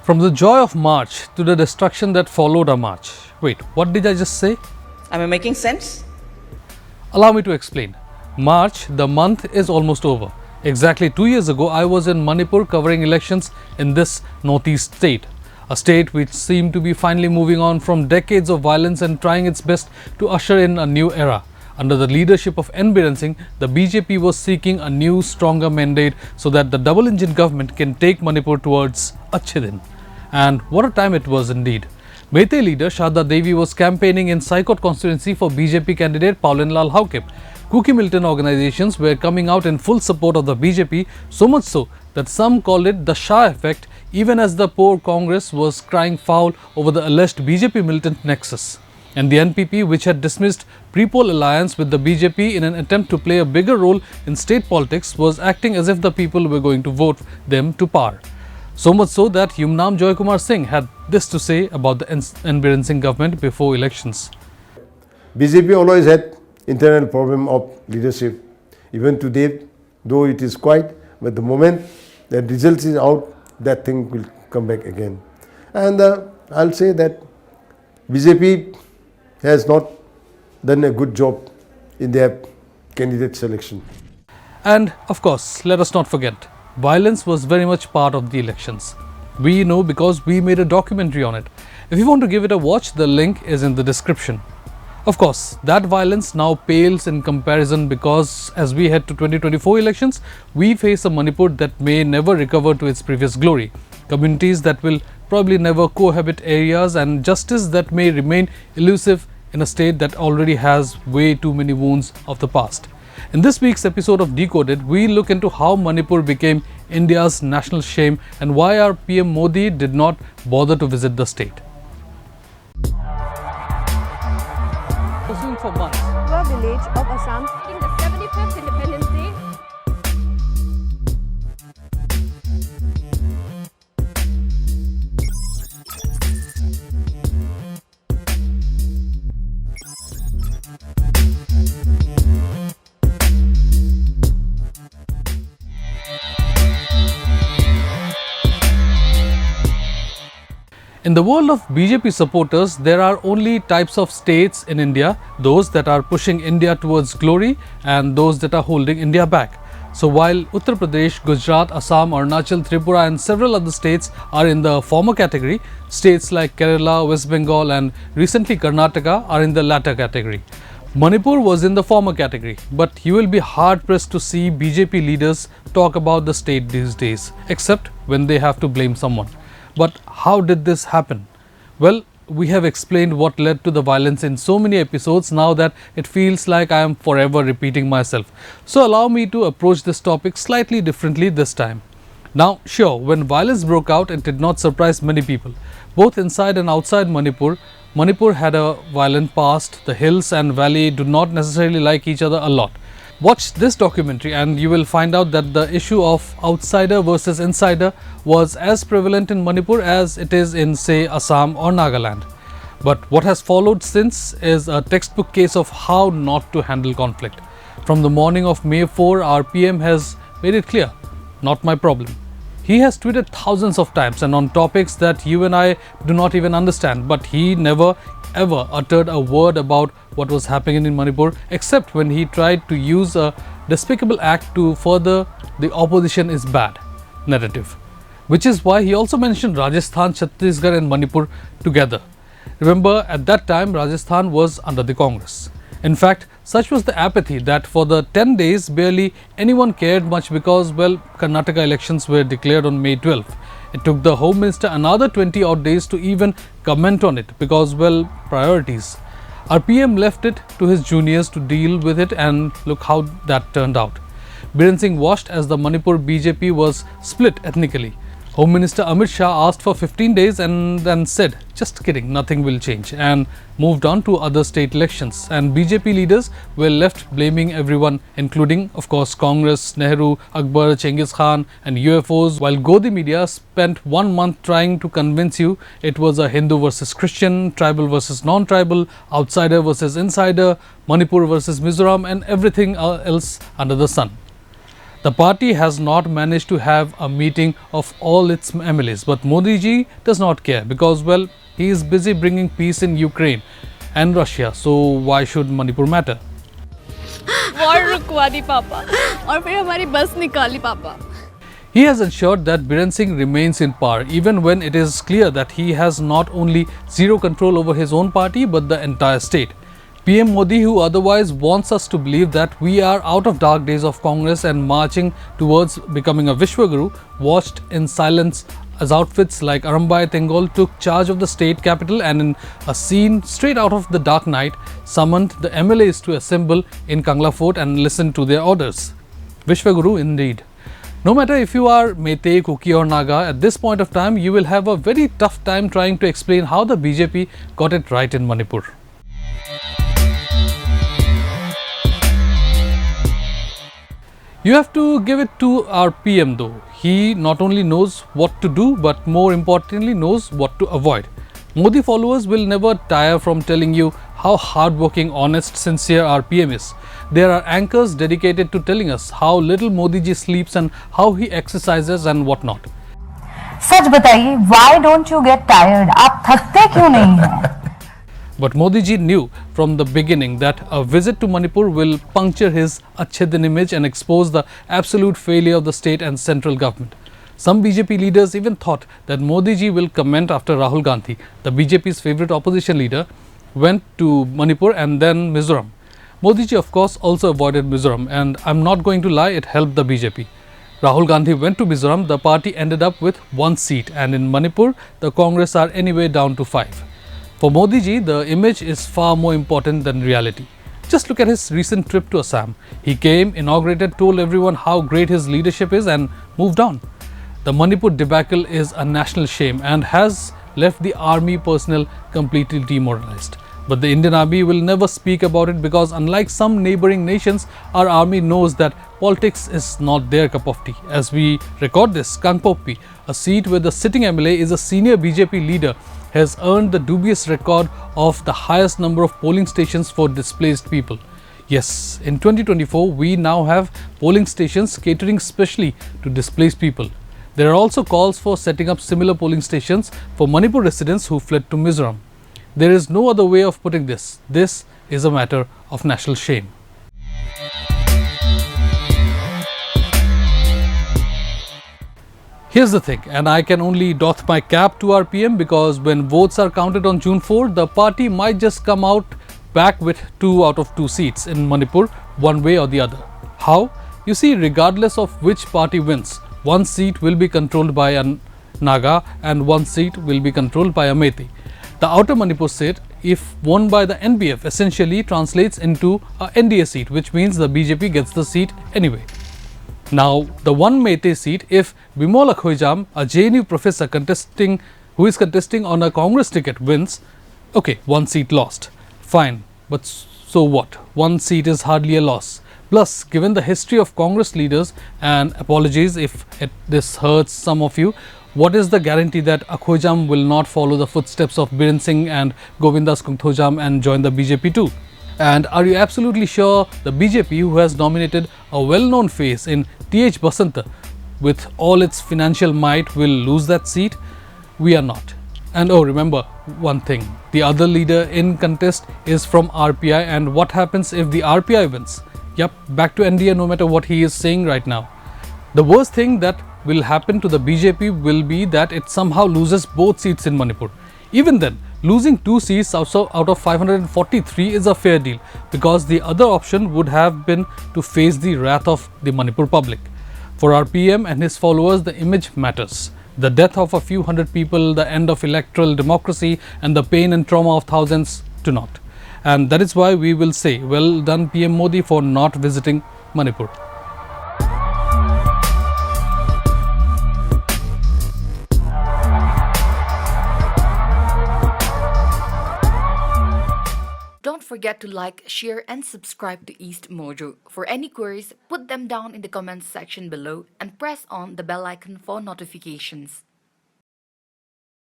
From the joy of March to the destruction that followed a march. Wait, what did I just say? Am I making sense? Allow me to explain. March, the month, is almost over. Exactly 2 years ago, I was in Manipur covering elections in this northeast state. A state which seemed to be finally moving on from decades of violence and trying its best to usher in a new era. Under the leadership of N Biren Singh, the BJP was seeking a new, stronger mandate so that the double-engine government can take Manipur towards Acche Din. And what a time it was indeed. Meitei leader Sharda Devi was campaigning in Saikot constituency for BJP candidate Paolienlal Haokip. Kuki militant organizations were coming out in full support of the BJP, so much so that some called it the Shah Effec't, even as the poor Congress was crying foul over the alleged BJP-militant nexus. And the NPP, which had dismissed pre-poll alliance with the BJP in an attempt to play a bigger role in state politics, was acting as if the people were going to vote them to power. So much so that Yumnam Joy Kumar Singh had this to say about the N Biren Singh government before elections. BJP always had internal problem of leadership. Even today, though it is quiet, but the moment the results is out, that thing will come back again. And I'll say that BJP has not done a good job in their candidate selection. And of course, let us not forget, violence was very much part of the elections. We know because we made a documentary on it. If you want to give it a watch, the link is in the description. Of course, that violence now pales in comparison because as we head to 2024 elections, we face a Manipur that may never recover to its previous glory. Communities that will probably never cohabit areas and justice that may remain elusive in a state that already has way too many wounds of the past. In this week's episode of Decoded, we look into how Manipur became India's national shame and why our PM Modi did not bother to visit the state. Pursuing for months. Village of Assam in the 75th Independence Day. In the world of BJP supporters, there are only types of states in India, those that are pushing India towards glory and those that are holding India back. So while Uttar Pradesh, Gujarat, Assam, Arunachal, Tripura and several other states are in the former category, states like Kerala, West Bengal and recently Karnataka are in the latter category. Manipur was in the former category, but you will be hard pressed to see BJP leaders talk about the state these days, except when they have to blame someone. But how did this happen? Well, we have explained what led to the violence in so many episodes now that it feels like I am forever repeating myself. So allow me to approach this topic slightly differently this time. Now, sure, when violence broke out, it did not surprise many people. Both inside and outside Manipur, Manipur had a violent past. The hills and valley do not necessarily like each other a lot. Watch this documentary and you will find out that the issue of outsider versus insider was as prevalent in Manipur as it is in, say, Assam or Nagaland. But what has followed since is a textbook case of how not to handle conflict. From the morning of May 4, our PM has made it clear, not my problem. He has tweeted thousands of times and on topics that you and I do not even understand, but he never ever uttered a word about what was happening in Manipur except when he tried to use a despicable act to further the opposition is bad narrative, which is why he also mentioned Rajasthan, Chhattisgarh and Manipur together. Remember, at that time Rajasthan was under the Congress. In fact, such was the apathy that for the 10 days barely anyone cared much because, well, Karnataka elections were declared on May 12th. It took the Home Minister another 20 odd days to even comment on it because, well, priorities. Our PM left it to his juniors to deal with it and look how that turned out. Biren Singh watched as the Manipur BJP was split ethnically. Home Minister Amit Shah asked for 15 days and then said, just kidding, nothing will change, and moved on to other state elections. And BJP leaders were left blaming everyone, including, of course, Congress, Nehru, Akbar, Chengiz Khan and UFOs, while Godi media spent 1 month trying to convince you it was a Hindu versus Christian, tribal versus non-tribal, outsider versus insider, Manipur versus Mizoram and everything else under the sun. The party has not managed to have a meeting of all its MLAs, but Modi ji does not care because, well, he is busy bringing peace in Ukraine and Russia, so why should Manipur matter? War रुकवा दी पापा और फिर हमारी बस निकाली पापा. He has ensured that Biren Singh remains in power even when it is clear that he has not only zero control over his own party but the entire state. PM Modi, who otherwise wants us to believe that we are out of dark days of Congress and marching towards becoming a VISHWA Guru, watched in silence as outfits like Arambai Tengol took charge of the state capital and in a scene straight out of The Dark Knight summoned the MLAs to assemble in Kangla Fort and listen to their orders. VISHWA Guru indeed. No matter if you are Meitei, Kuki or Naga, at this point of time you will have a very tough time trying to explain how the BJP got it right in Manipur. You have to give it to our PM though. He not only knows what to do but more importantly knows what to avoid. Modi followers will never tire from telling you how hardworking, honest, sincere our PM is. There are anchors dedicated to telling us how little Modi ji sleeps and how he exercises and whatnot. सच बताइए, why don't you get tired? आप थकते क्यों नहीं हैं? But Modi ji knew from the beginning that a visit to Manipur will puncture his Acche Din image and expose the absolute failure of the state and central government. Some BJP leaders even thought that Modi ji will comment after Rahul Gandhi, the BJP's favorite opposition leader, went to Manipur and then Mizoram. Modi ji of course also avoided Mizoram, and I'm not going to lie, it helped the BJP. Rahul Gandhi went to Mizoram, the party ended up with 1 seat, and in Manipur the Congress are anyway down to 5. For Modi ji, the image is far more important than reality. Just look at his recent trip to Assam. He came, inaugurated, told everyone how great his leadership is and moved on. The Manipur debacle is a national shame and has left the army personnel completely demoralized. But the Indian army will never speak about it because unlike some neighboring nations, our army knows that politics is not their cup of tea. As we record this, Kangpokpi, a seat where the sitting MLA is a senior BJP leader, has earned the dubious record of the highest number of polling stations for displaced people. Yes, in 2024, we now have polling stations catering specially to displaced people. There are also calls for setting up similar polling stations for Manipur residents who fled to Mizoram. There is no other way of putting this. This is a matter of national shame. Here's the thing, and I can only doff my cap to our PM because when votes are counted on June 4, the party might just come out back with 2 out of 2 seats in Manipur, one way or the other. How? You see, regardless of which party wins, 1 seat will be controlled by a Naga and 1 seat will be controlled by a Meitei. The outer Manipur seat, if won by the NBF, essentially translates into a NDA seat, which means the BJP gets the seat anyway. Now, the one Meitei seat, if Bimol Akhoijam, a JNU professor who is contesting on a Congress ticket, wins, okay, 1 seat lost. Fine, but so what? 1 seat is hardly a loss. Plus, given the history of Congress leaders, and apologies if this hurts some of you, what is the guarantee that Akhoijam will not follow the footsteps of Biren Singh and Govindas Kungthojam and join the BJP too? And are you absolutely sure the BJP, who has nominated a well-known face in T.H. Basanta with all its financial might, will lose that seat? We are not. And oh, remember one thing, the other leader in contest is from RPI, and what happens if the RPI wins? Yep, back to NDA no matter what he is saying right now. The worst thing that will happen to the BJP will be that it somehow loses both seats in Manipur. Even then, losing 2 seats out of 543 is a fair deal because the other option would have been to face the wrath of the Manipur public. For our PM and his followers, the image matters. The death of a few hundred people, the end of electoral democracy, and the pain and trauma of thousands do not. And that is why we will say, well done PM Modi for not visiting Manipur. Don't forget to like, share and subscribe to EastMojo. For any queries, put them down in the comments section below and press on the bell icon for notifications.